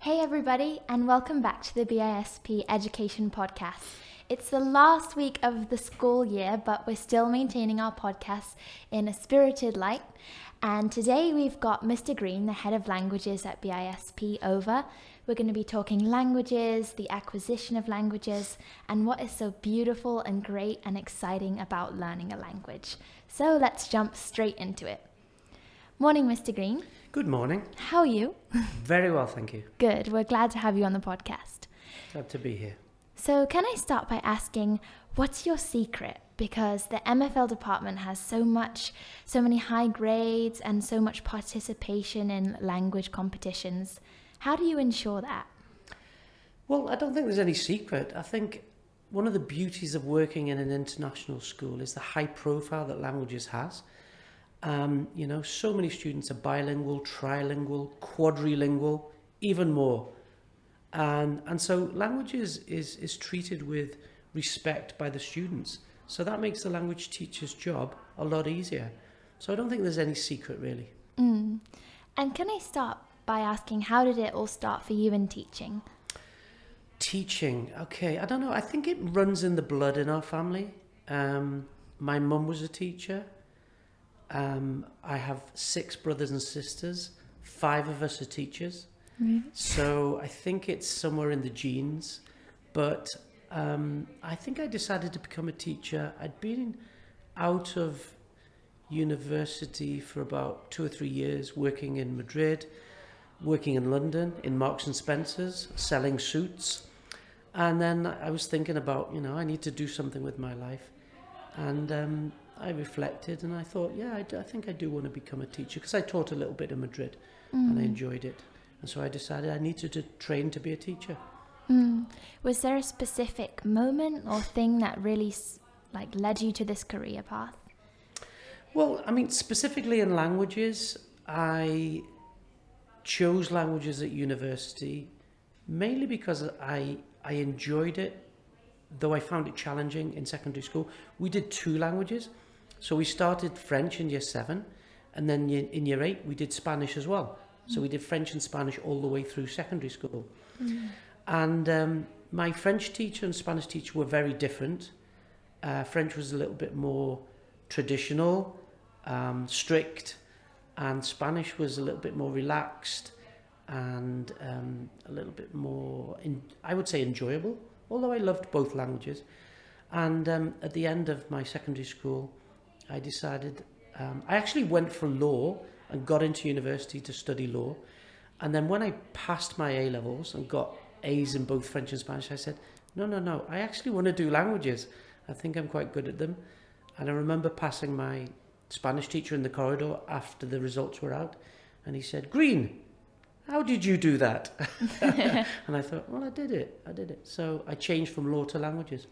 Hey everybody, and welcome back to the BISP Education Podcast. It's the last week of the school year, but we're still maintaining our podcast in a spirited light. And today we've got Mr. Greene, the head of languages at BISP, over. We're going to be talking languages, the acquisition of languages, and what is so beautiful and great and exciting about learning a language. So let's jump straight into it. Morning, Mr. Greene. Good morning. How are you? Very well, thank you. Good. We're glad to have you on the podcast. Glad to be here. So can I start by asking, what's your secret? Because the MFL department has so many high grades and so much participation in language competitions. How do you ensure that? Well, I don't think there's any secret. I think one of the beauties of working in an international school is the high profile that languages has. So many students are bilingual, trilingual, quadrilingual, even more. And so languages is treated with respect by the students. So that makes the language teacher's job a lot easier. So I don't think there's any secret, really. And can I start by asking, how did it all start for you in teaching? Teaching, okay, I don't know. I think it runs in the blood in our family. My mum was a teacher. I have 6 brothers and sisters. 5 of us are teachers. Really? So I think it's somewhere in the genes. But I think I decided to become a teacher. I'd been out of university for about 2 or 3 years, working in Madrid, working in London, in Marks and Spencer's, selling suits. And then I was thinking about, I need to do something with my life. And I reflected and I thought, I think I do want to become a teacher, because I taught a little bit in Madrid and I enjoyed it. And so I decided I needed to train to be a teacher. Was there a specific moment or thing that really led you to this career path? Well, specifically in languages, I chose languages at university mainly because I enjoyed it, though I found it challenging in secondary school. We did 2 languages. So we started French in year 7, and then in year 8 we did Spanish as well. So we did French and Spanish all the way through secondary school. And my French teacher and Spanish teacher were very different. French was a little bit more traditional, strict, and Spanish was a little bit more relaxed and a little bit more, I would say, enjoyable, although I loved both languages. And at the end of my secondary school, I decided, I actually went for law and got into university to study law. And then when I passed my A-levels and got A's in both French and Spanish, I said, no, I actually want to do languages. I think I'm quite good at them. And I remember passing my Spanish teacher in the corridor after the results were out. And he said, "Greene, how did you do that?" And I thought, well, I did it. So I changed from law to languages.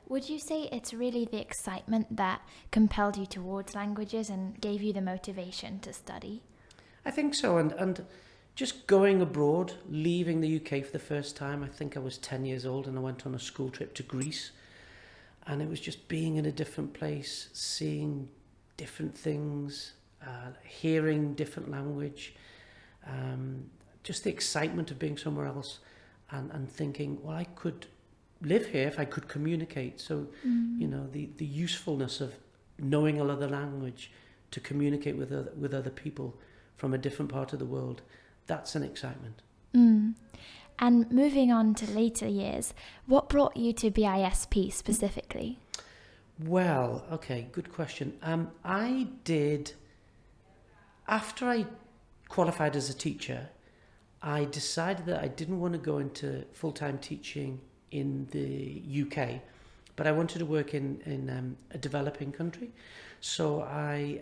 Would you say it's really the excitement that compelled you towards languages and gave you the motivation to study? I think so. And just going abroad, leaving the UK for the first time, I think I was 10 years old, and I went on a school trip to Greece. And it was just being in a different place, seeing different things, hearing different language, just the excitement of being somewhere else and thinking, well, I could live here if I could communicate. So, the usefulness of knowing another language to communicate with other people from a different part of the world, that's an excitement. And moving on to later years, what brought you to BISP specifically? Well, okay, good question. After I qualified as a teacher, I decided that I didn't want to go into full-time teaching in the UK, but I wanted to work in a developing country. So I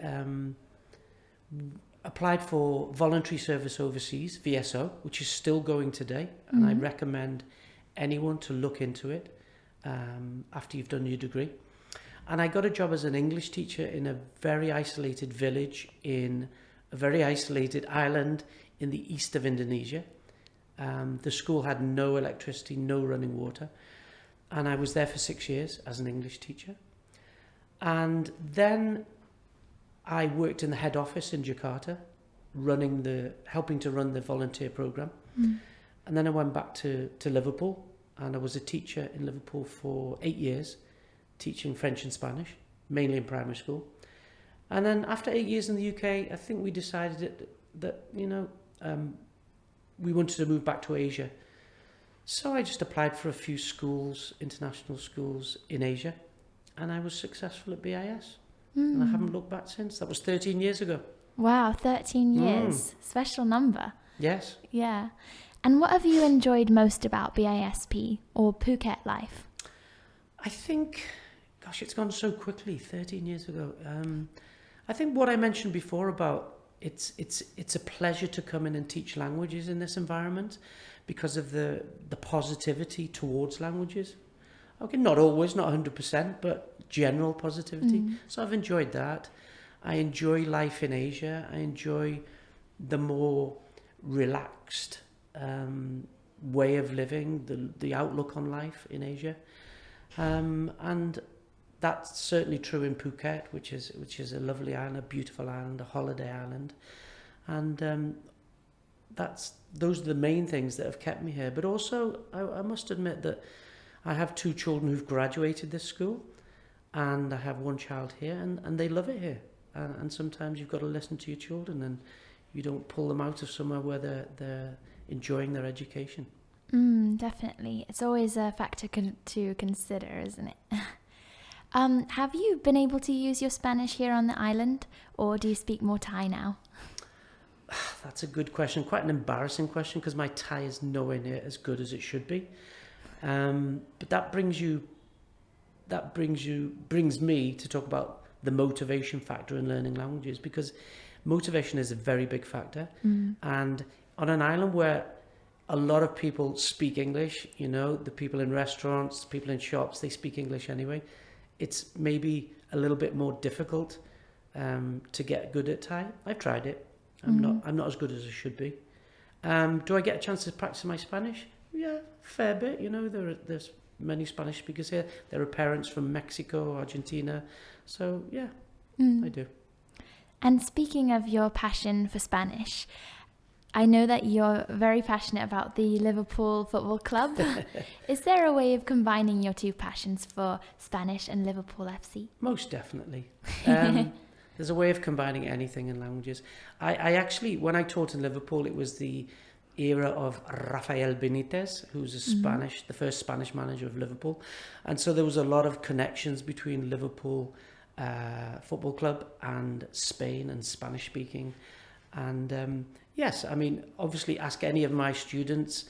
applied for voluntary service overseas, VSO, which is still going today, and I recommend anyone to look into it after you've done your degree. And I got a job as an English teacher in a very isolated village in a very isolated island in the east of Indonesia. The school had no electricity, no running water. And I was there for 6 years as an English teacher. And then I worked in the head office in Jakarta helping to run the volunteer program. And then I went back to Liverpool, and I was a teacher in Liverpool for 8 years, teaching French and Spanish, mainly in primary school. And then after 8 years in the UK, I think we decided that we wanted to move back to Asia. So I just applied for a few schools, international schools in Asia, and I was successful at BIS. And I haven't looked back since. That was 13 years ago. Wow, 13 years. Special number. Yes. Yeah. And what have you enjoyed most about BISP or Phuket life? I think, gosh, it's gone so quickly, 13 years ago. I think what I mentioned before about it's a pleasure to come in and teach languages in this environment because of the positivity towards languages. Okay, not always, not 100%, but general positivity. So I've enjoyed that. I enjoy life in Asia. I enjoy the more relaxed way of living, the outlook on life in Asia. And that's certainly true in Phuket, which is a lovely island, a beautiful island, a holiday island. And those are the main things that have kept me here. But also, I must admit that I have 2 children who've graduated this school, and I have 1 child here, and they love it here. And sometimes you've got to listen to your children, and you don't pull them out of somewhere where they're enjoying their education. Definitely. It's always a factor to consider, isn't it? Have you been able to use your Spanish here on the island, or do you speak more Thai now? That's a good question. Quite an embarrassing question, because my Thai is nowhere near as good as it should be. But that brings me to talk about the motivation factor in learning languages, because motivation is a very big factor. And on an island where a lot of people speak English, the people in restaurants, people in shops, they speak English anyway. It's maybe a little bit more difficult to get good at Thai. I've tried it. I'm not as good as I should be. Do I get a chance to practice my Spanish? Yeah, fair bit. There's many Spanish speakers here. There are parents from Mexico, Argentina. So yeah, I do. And speaking of your passion for Spanish, I know that you're very passionate about the Liverpool Football Club. Is there a way of combining your 2 passions for Spanish and Liverpool FC? Most definitely. There's a way of combining anything in languages. I actually, when I taught in Liverpool, it was the era of Rafael Benitez, who's the first Spanish manager of Liverpool. And so there was a lot of connections between Liverpool Football Club and Spain and Spanish speaking. And yes, I mean, obviously ask any of my students,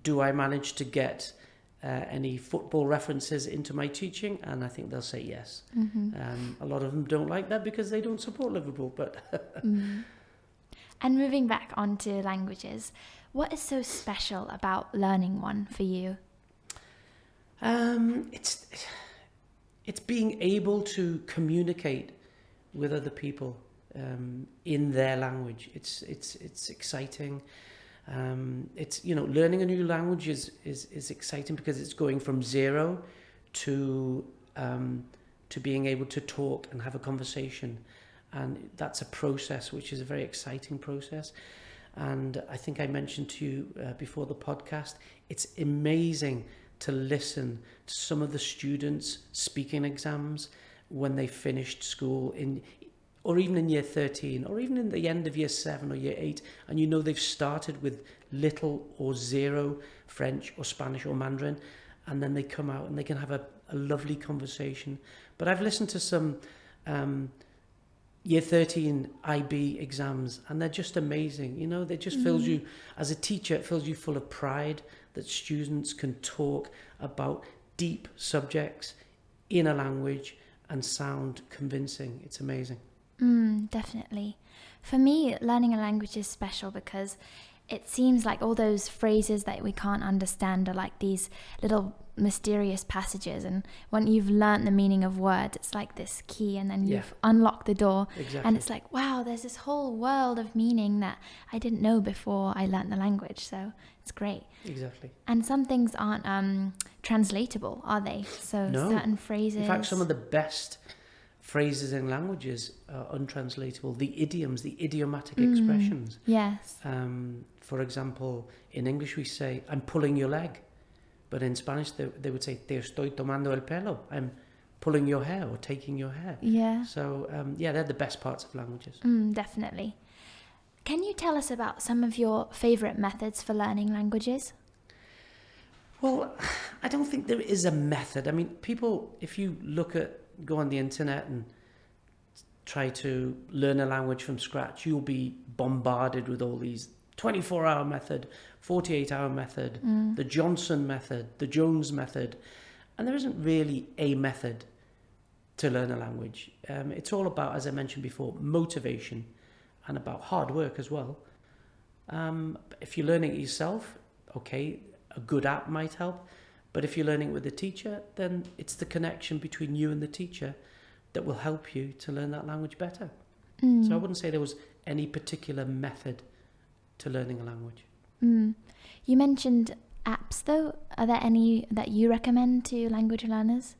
do I manage to get any football references into my teaching? And I think they'll say yes. A lot of them don't like that because they don't support Liverpool. But And moving back onto languages, what is so special about learning one for you? It's being able to communicate with other people in their language. It's exciting. Learning a new language is exciting because it's going from zero to being able to talk and have a conversation. And that's a process which is a very exciting process. And I think I mentioned to you before the podcast, it's amazing to listen to some of the students' speaking exams when they finished school or even in year 13, or even in the end of year 7 or year 8, and they've started with little or zero French or Spanish or Mandarin, and then they come out and they can have a lovely conversation. But I've listened to some year 13 IB exams, and they're just amazing. They just fills you, as a teacher, it fills you full of pride that students can talk about deep subjects in a language and sound convincing. It's amazing. Definitely. For me, learning a language is special because it seems like all those phrases that we can't understand are like these little mysterious passages, and when you've learnt the meaning of words, it's like this key, and then you've unlocked the door. Exactly. And it's like, wow, there's this whole world of meaning that I didn't know before I learnt the language. So it's great. Exactly. And some things aren't translatable, are they? So No. certain phrases. In fact, some of the best phrases in languages are untranslatable. The idioms, the idiomatic expressions. Yes. For example, in English we say, I'm pulling your leg. But in Spanish they would say, te estoy tomando el pelo. I'm pulling your hair or taking your hair. Yeah. So, they're the best parts of languages. Definitely. Can you tell us about some of your favourite methods for learning languages? Well, I don't think there is a method. I mean, people, if you go on the internet and try to learn a language from scratch, you'll be bombarded with all these 24-hour method, 48-hour method, the Johnson method, the Jones method. And there isn't really a method to learn a language. It's all about, as I mentioned before, motivation and about hard work as well. If you're learning it yourself, okay, a good app might help. But if you're learning with a teacher, then it's the connection between you and the teacher that will help you to learn that language better. So I wouldn't say there was any particular method to learning a language. You mentioned apps though. Are there any that you recommend to language learners?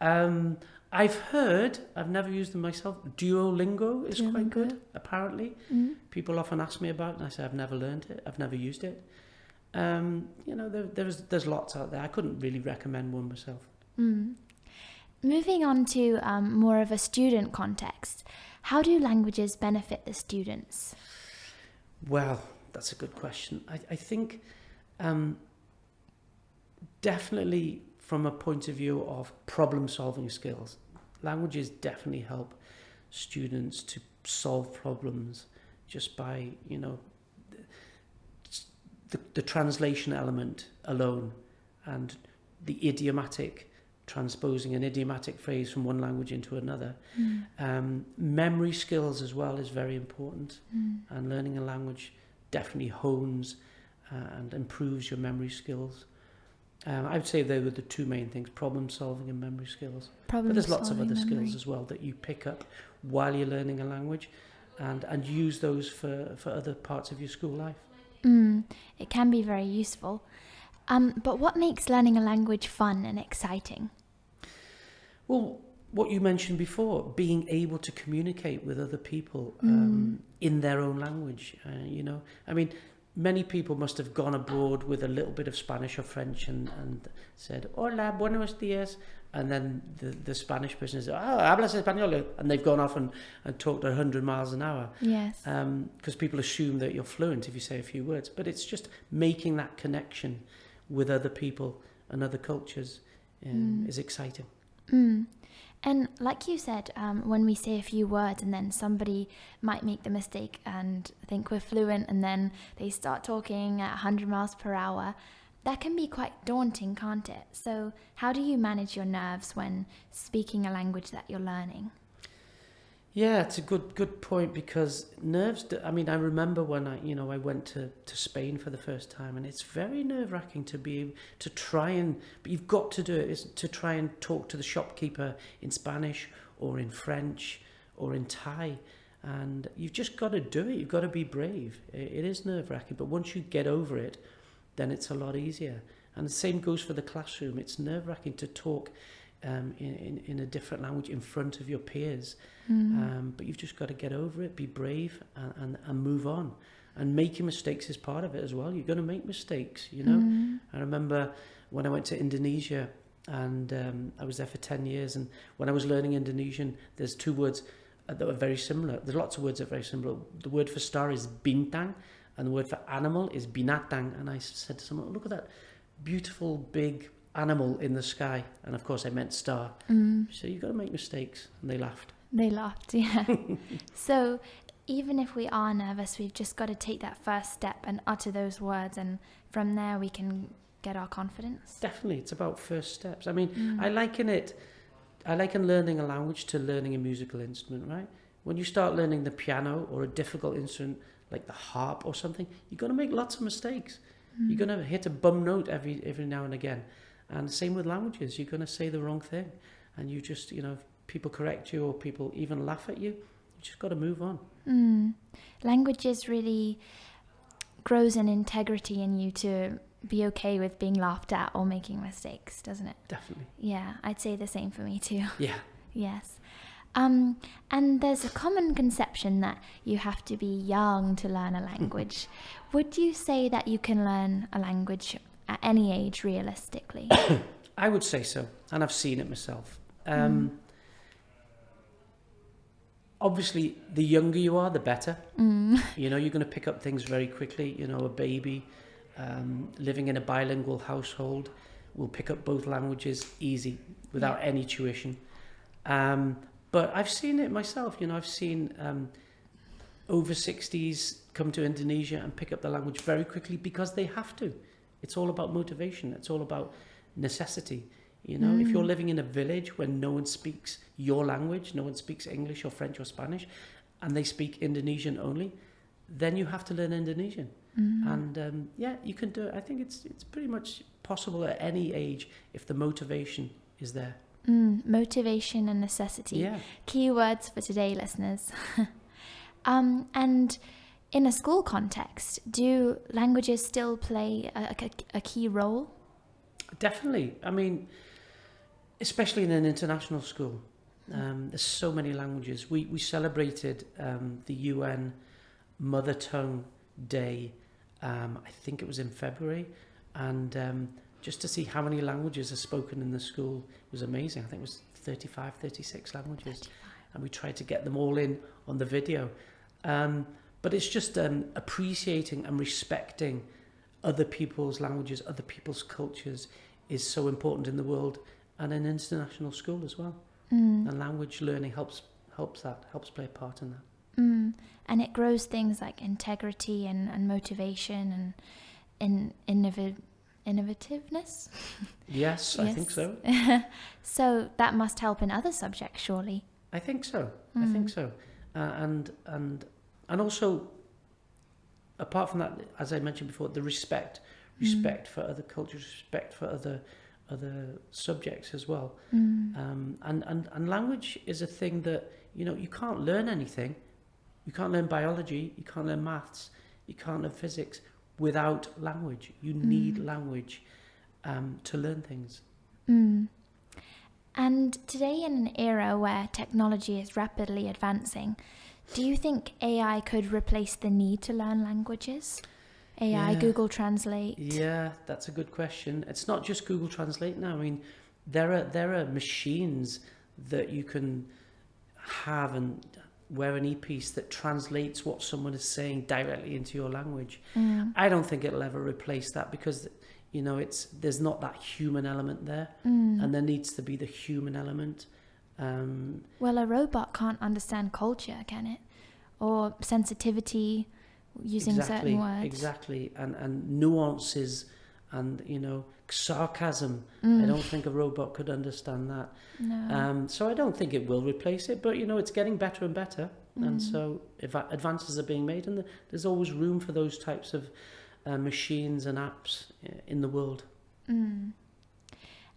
I've heard, I've never used them myself, Duolingo is quite good, apparently. People often ask me about it and I say I've never learned it, I've never used it. There's lots out there. I couldn't really recommend one myself. Moving on to more of a student context, how do languages benefit the students? Well, that's a good question. I think definitely from a point of view of problem-solving skills, languages definitely help students to solve problems just by, the translation element alone and the idiomatic, transposing an idiomatic phrase from one language into another. Memory skills as well is very important, and learning a language definitely hones and improves your memory skills. I would say they were the two main things, problem solving and memory skills. But there's lots of other skills as well that you pick up while you're learning a language and use those for other parts of your school life. It can be very useful. But what makes learning a language fun and exciting? Well, what you mentioned before, being able to communicate with other people in their own language. I mean, many people must have gone abroad with a little bit of Spanish or French and said, hola, buenos días. And then the Spanish person is, hablas español? And they've gone off and talked 100 miles an hour. Yes. Because people assume that you're fluent if you say a few words. But it's just making that connection with other people and other cultures is exciting. And like you said, when we say a few words and then somebody might make the mistake and think we're fluent and then they start talking at 100 miles per hour, that can be quite daunting, can't it? So how do you manage your nerves when speaking a language that you're learning? Yeah, it's a good point, because nerves, I remember when I went to Spain for the first time, and it's very nerve-wracking to be able to try but you've got to do it, is to try and talk to the shopkeeper in Spanish or in French or in Thai, and you've just got to do it, you've got to be brave. It is nerve-wracking, but once you get over it, then it's a lot easier. And the same goes for the classroom. It's nerve-wracking to talk in a different language in front of your peers. But you've just got to get over it, be brave and move on. And making mistakes is part of it as well. You're going to make mistakes, I remember when I went to Indonesia and I was there for 10 years. And when I was learning Indonesian, there's two words that were very similar. There's lots of words that are very similar. The word for star is bintang and the word for animal is binatang. And I said to someone, look at that beautiful big animal in the sky, and of course I meant star. So you've got to make mistakes, and they laughed. Yeah. So even if we are nervous, we've just got to take that first step and utter those words, and from there we can get our confidence. Definitely, it's about first steps. I liken learning a language to learning a musical instrument, right? When you start learning the piano or a difficult instrument like the harp or something, you're going to make lots of mistakes. You're going to hit a bum note every now and again. And same with languages, you're going to say the wrong thing. And you just, if people correct you or people even laugh at you just got to move on. Languages really grows an integrity in you to be okay with being laughed at or making mistakes, doesn't it? Definitely. Yeah, I'd say the same for me too. Yeah. Yes. And there's a common conception that you have to be young to learn a language. Would you say that you can learn a language at any age realistically? I would say so, and I've seen it myself. Obviously, the younger you are, the better. You know, you're going to pick up things very quickly. You know, a baby living in a bilingual household will pick up both languages easy without any tuition. But I've seen it myself. You know, I've seen over 60s come to Indonesia and pick up the language very quickly because they have to. It's all about motivation. It's all about necessity. You know, if you're living in a village where no one speaks your language, no one speaks English or French or Spanish, and they speak Indonesian only, then you have to learn Indonesian. And yeah, you can do it. I think it's pretty much possible at any age if the motivation is there. Motivation and necessity. Yeah. Key words for today, listeners. And in a school context, do languages still play a key role? Definitely. I mean, especially in an international school, there's so many languages. We celebrated the UN Mother Tongue Day, I think it was in February, and just to see how many languages are spoken in the school was amazing. I think it was 35, 36 languages. 35. And we tried to get them all in on the video. But it's just appreciating and respecting other people's languages, other people's cultures is so important in the world and in international school as well. And language learning helps play a part in that. And it grows things like integrity and motivation and innovativeness. Yes, I think so. So that must help in other subjects, surely. I think so. I think so. And also, apart from that, as I mentioned before, the respect for other cultures, respect for other subjects as well. And language is a thing that, you know, you can't learn anything. You can't learn biology, you can't learn maths, you can't learn physics without language. You need language to learn things. And today, in an era where technology is rapidly advancing, do you think AI could replace the need to learn languages? AI, Google Translate? Yeah, that's a good question. It's not just Google Translate now. I mean, there are machines that you can have and wear an earpiece that translates what someone is saying directly into your language. I don't think it'll ever replace that because, you know, there's not that human element there, and there needs to be the human element. Well, a robot can't understand culture, can it? Or sensitivity using certain words. Exactly, and nuances and, you know, sarcasm. I don't think a robot could understand that. No. So I don't think it will replace it, but, you know, it's getting better and better. And so if advances are being made, and there's always room for those types of machines and apps in the world.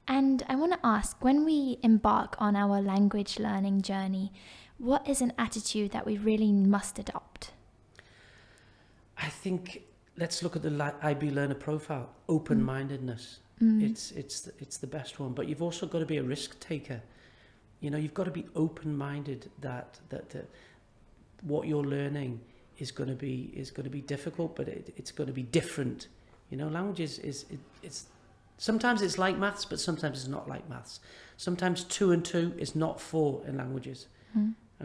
And I want to ask, when we embark on our language learning journey, what is an attitude that we really must adopt? I think let's look at the IB learner profile. Open-mindedness. It's the best one. But you've also got to be a risk taker. You know, you've got to be open-minded that what you're learning is going to be difficult, but it's going to be different. You know, language it's sometimes it's like maths, but sometimes it's not like maths. Sometimes 2 and 2 is not 4 in languages.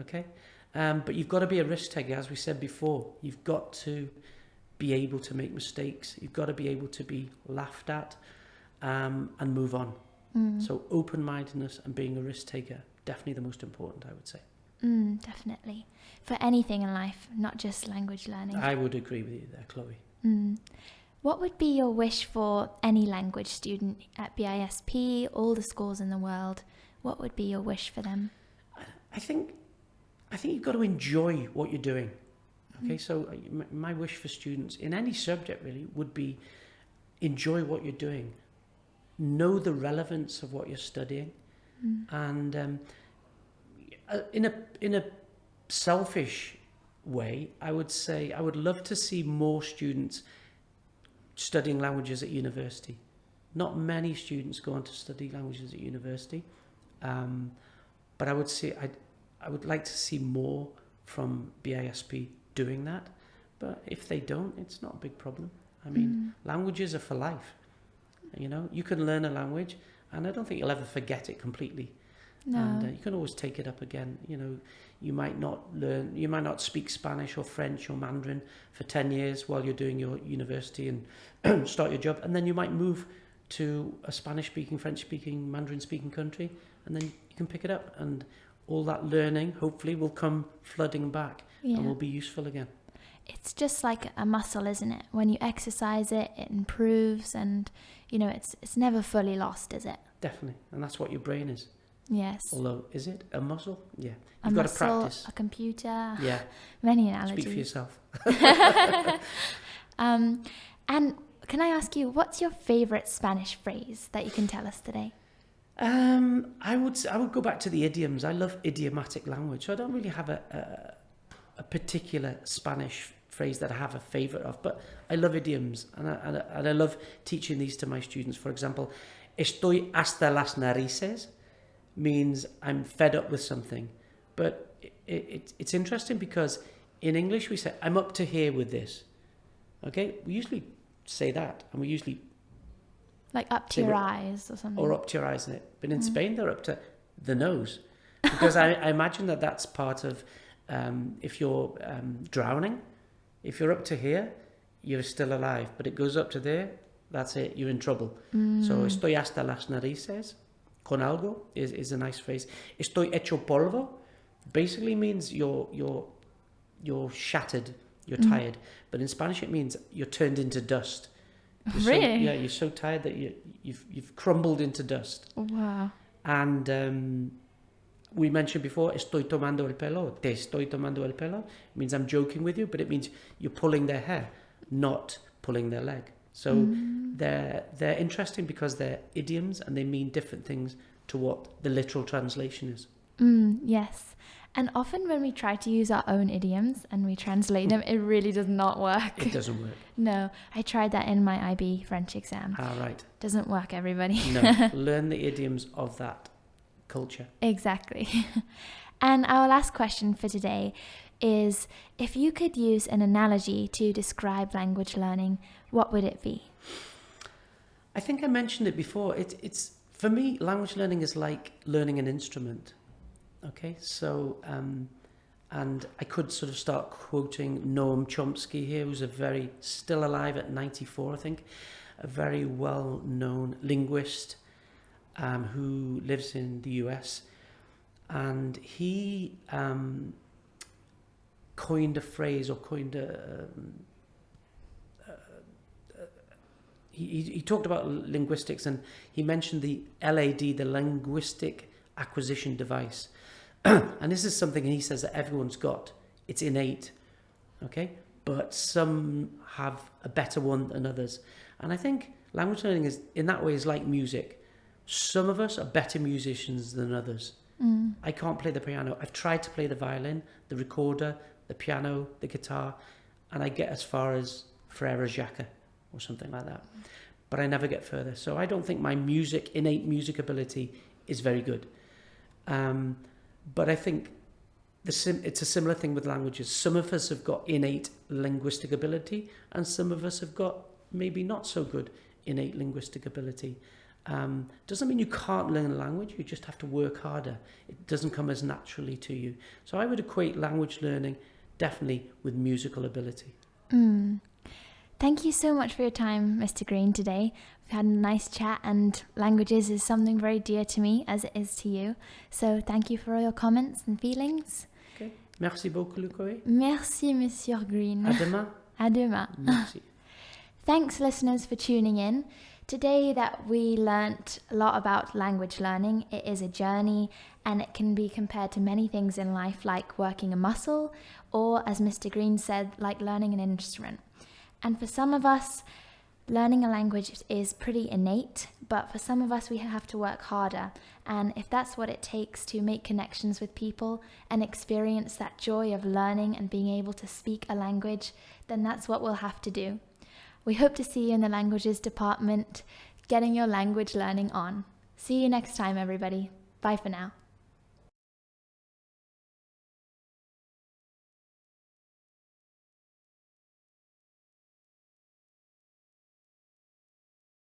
Okay, but you've got to be a risk taker, as we said before. You've got to be able to make mistakes. You've got to be able to be laughed at and move on. So open-mindedness and being a risk taker, definitely the most important, I would say. Definitely. For anything in life, not just language learning. I would agree with you there, Chloe. What would be your wish for any language student at BISP, all the schools in the world? What would be your wish for them? I think you've got to enjoy what you're doing. Okay, so my wish for students in any subject really would be enjoy what you're doing. Know the relevance of what you're studying. And in a selfish way, I would say I would love to see more students studying languages at university. Not many students go on to study languages at university, but But I would say I would like to see more from BISP doing that. But if they don't, it's not a big problem. I mean, languages are for life. You know, you can learn a language, and I don't think you'll ever forget it completely. No. And you can always take it up again. You know, you might not speak Spanish or French or Mandarin for 10 years while you're doing your university and start your job. And then you might move to a Spanish-speaking, French-speaking, Mandarin-speaking country, and then you can pick it up. And all that learning, hopefully, will come flooding back and will be useful again. It's just like a muscle, isn't it? When you exercise it, it improves, and, you know, it's never fully lost, is it? Definitely. And that's what your brain is. Yes. Although, is it a muscle? Yeah. A You've got muscle, to practice. a computer. Yeah. Many analogies. Speak for yourself. And can I ask you, what's your favorite Spanish phrase that you can tell us today? I would go back to the idioms. I love idiomatic language. So I don't really have a particular Spanish phrase that I have a favorite of, but I love idioms, and I love teaching these to my students. For example, estoy hasta las narices means I'm fed up with something, but it's interesting because in English we say I'm up to here with this. Okay, we usually say that, and we usually like up to your eyes or something, or up to your eyes in it. But in Spain they're up to the nose, because I imagine that's part of if you're drowning, if you're up to here, you're still alive, but it goes up to there, that's it, you're in trouble. So estoy hasta las narices con algo is a nice phrase. Estoy hecho polvo basically means you're shattered, you're tired, but in Spanish it means you're turned into dust. Really? You're so tired that you've crumbled into dust. Wow. And we mentioned before, estoy tomando el pelo, te estoy tomando el pelo. It means I'm joking with you, but it means you're pulling their hair, not pulling their leg. So they're interesting because they're idioms and they mean different things to what the literal translation is. Yes. And often when we try to use our own idioms and we translate them, it really does not work. It doesn't work. No, I tried that in my IB French exam. Ah, right. Doesn't work, everybody. No, learn the idioms of that culture. Exactly. And our last question for today is, if you could use an analogy to describe language learning, what would it be? I think I mentioned it before. It's for me, language learning is like learning an instrument. Okay, so and I could sort of start quoting Noam Chomsky here, who's still alive at 94, I think, a very well-known linguist who lives in the US, and he coined a phrase, or he talked about linguistics, and he mentioned the LAD, the linguistic acquisition device. And this is something he says that everyone's got. It's innate, okay? But some have a better one than others. And I think language learning is, in that way, is like music. Some of us are better musicians than others. I can't play the piano. I've tried to play the violin, the recorder, the piano, the guitar, and I get as far as Frère Jacques or something like that. But I never get further. So I don't think my innate music ability is very good. But I think it's a similar thing with languages. Some of us have got innate linguistic ability, and some of us have got maybe not so good innate linguistic ability. Doesn't mean you can't learn a language, you just have to work harder. It doesn't come as naturally to you. So I would equate language learning definitely with musical ability. Thank you so much for your time, Mr. Greene, today. We've had a nice chat, and languages is something very dear to me, as it is to you. So thank you for all your comments and feelings. Okay. Merci beaucoup, Lucoé. Merci, Monsieur Greene. À demain. À demain. Merci. Thanks, listeners, for tuning in. Today that we learnt a lot about language learning. It is a journey, and it can be compared to many things in life, like working a muscle, or, as Mr. Greene said, like learning an instrument. And for some of us, learning a language is pretty innate, but for some of us, we have to work harder. And if that's what it takes to make connections with people and experience that joy of learning and being able to speak a language, then that's what we'll have to do. We hope to see you in the languages department, getting your language learning on. See you next time, everybody. Bye for now.